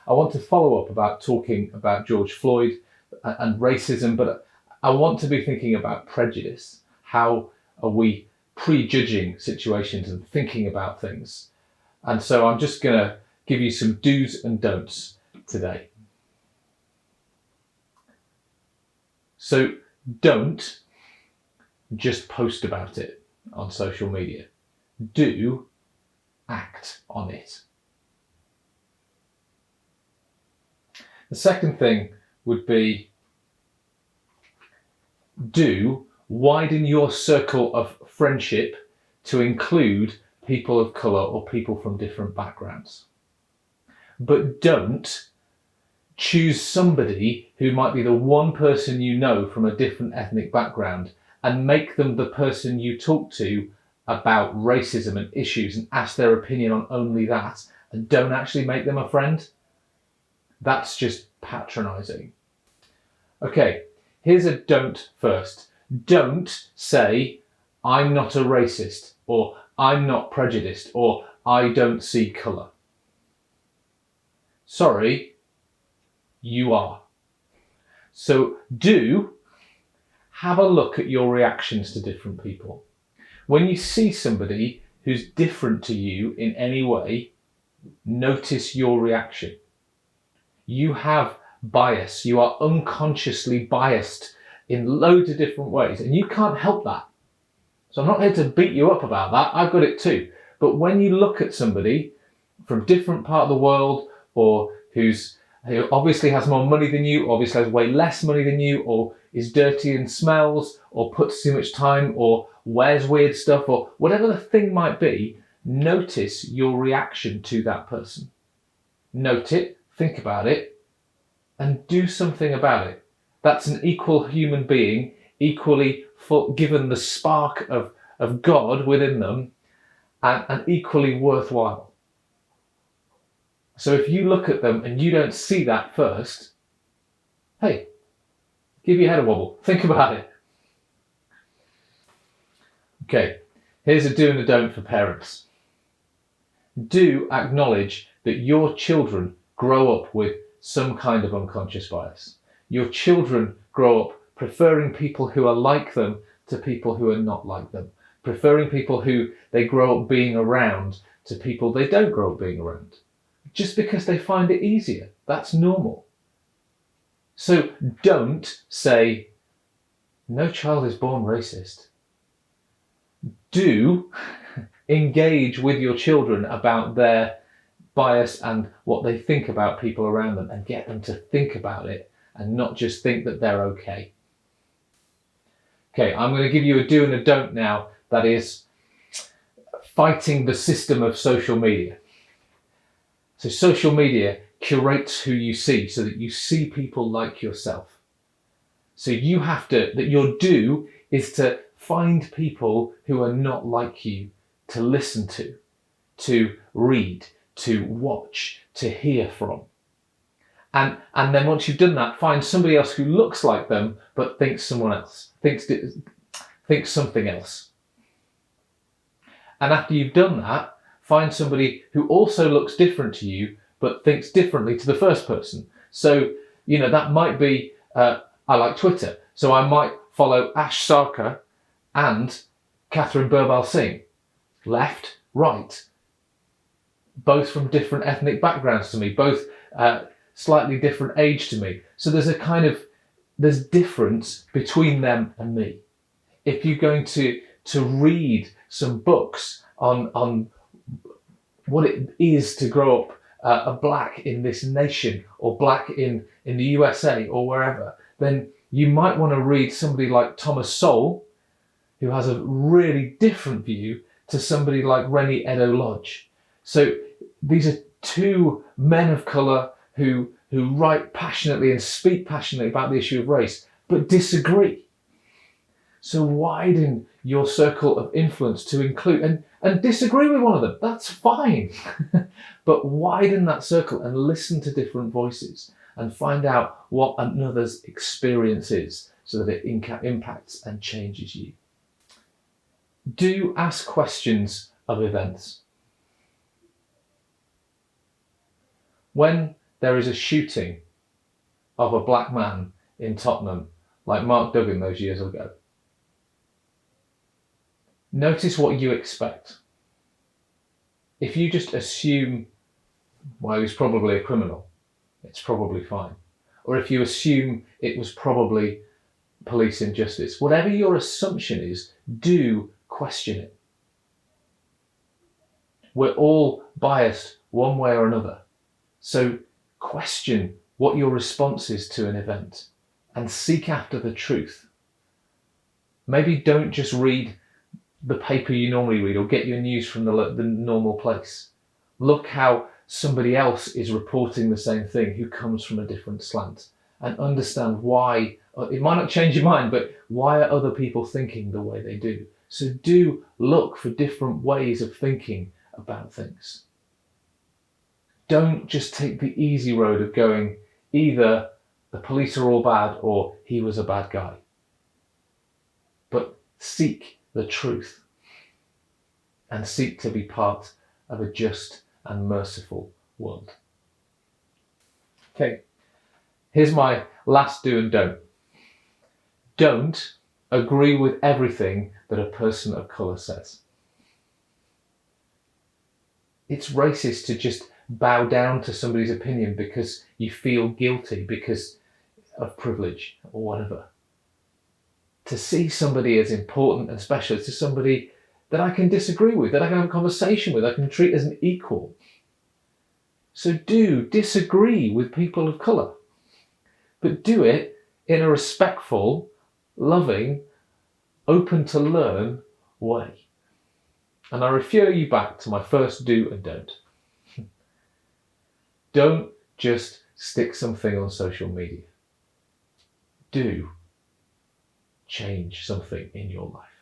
I want to follow up about talking about George Floyd and racism, but I want to be thinking about prejudice. How are we prejudging situations and thinking about things? And so I'm just going to give you some do's and don'ts today. So don't just post about it on social media. Do act on it. The second thing would be do widen your circle of friendship to include people of colour or people from different backgrounds. But don't choose somebody who might be the one person you know from a different ethnic background and make them the person you talk to about racism and issues and ask their opinion on only that, and don't actually make them a friend. That's just patronising. Okay, here's a don't first. Don't say, I'm not a racist, or I'm not prejudiced, or I don't see colour. Sorry, you are. So do have a look at your reactions to different people. When you see somebody who's different to you in any way, notice your reaction. You have bias. You are unconsciously biased in loads of different ways, and you can't help that. So I'm not here to beat you up about that. I've got it too. But when you look at somebody from a different part of the world, or who obviously has more money than you, obviously has way less money than you, or is dirty and smells, or puts too much time, or wears weird stuff, or whatever the thing might be, notice your reaction to that person. Note it, think about it, and do something about it. That's an equal human being, equally given the spark of God within them, and equally worthwhile. So if you look at them and you don't see that first, hey, give your head a wobble. Think about it. Okay, here's a do and a don't for parents. Do acknowledge that your children grow up with some kind of unconscious bias. Your children grow up preferring people who are like them to people who are not like them, preferring people who they grow up being around to people they don't grow up being around, just because they find it easier. That's normal. So don't say, no child is born racist. Do engage with your children about their bias and what they think about people around them, and get them to think about it and not just think that they're okay. Okay, I'm going to give you a do and a don't now, that is fighting the system of social media. So social media curates who you see so that you see people like yourself. So you have to, that your do is to find people who are not like you, to listen to read, to watch, to hear from. And then once you've done that, find somebody else who looks like them but thinks someone else, thinks something else. And after you've done that, find somebody who also looks different to you but thinks differently to the first person. So, that might be, I like Twitter, so I might follow Ash Sarkar and Catherine Birbal Singh, left, right, both from different ethnic backgrounds to me, both slightly different age to me. So there's difference between them and me. If you're going to read some books on what it is to grow up a black in this nation, or black in the USA or wherever, then you might want to read somebody like Thomas Sowell, who has a really different view to somebody like Reni Eddo-Lodge. So these are two men of colour who write passionately and speak passionately about the issue of race, but disagree. So widen your circle of influence to include, and disagree with one of them, that's fine. But widen that circle and listen to different voices and find out what another's experience is, so that it impacts and changes you. Do ask questions of events. When there is a shooting of a black man in Tottenham, like Mark Duggan those years ago, notice what you expect. If you just assume, well, he was probably a criminal, it's probably fine. Or if you assume it was probably police injustice, whatever your assumption is, do question it. We're all biased one way or another. So question what your response is to an event and seek after the truth. Maybe don't just read the paper you normally read or get your news from the normal place. Look how somebody else is reporting the same thing who comes from a different slant, and understand why. It might not change your mind, but why are other people thinking the way they do? So do look for different ways of thinking about things. Don't just take the easy road of going either the police are all bad or he was a bad guy. But seek the truth and seek to be part of a just and merciful world. Okay, here's my last do and don't. Don't agree with everything that a person of colour says. It's racist to just bow down to somebody's opinion because you feel guilty because of privilege or whatever. To see somebody as important and special, to somebody that I can disagree with, that I can have a conversation with, I can treat as an equal. So do disagree with people of colour, but do it in a respectful, loving, open to learn way. And I refer you back to my first do and don't. Don't just stick something on social media. Do change something in your life.